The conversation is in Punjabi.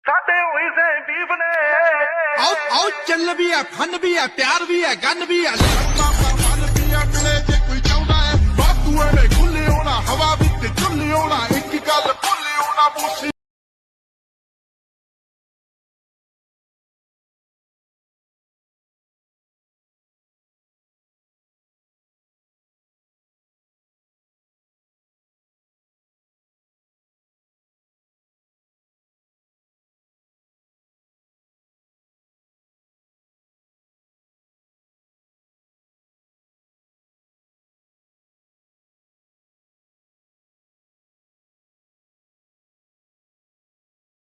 ਸਾਡੇ ਹੋਈ ਸੇ ਬੀਫ ਨੇ आओ चल भी है फन भी है प्यार भी है गन भी है ਮਨ ਪੀਆ ਮਿਲੇ ਜੇ ਕੋਈ ਚਾਹੁੰਦਾ ਹੈ ਵਾਧੂ ਐਵੇਂ ਖੁੱਲੇ ਹੋਣਾ ਹਵਾ ਵਿੱਚ ਝੁੱਲੇ ਹੋਣਾ ਇੱਕ ਗੱਲ ਭੁੱਲੇ ਹੋਣਾ ਮੂਸੀ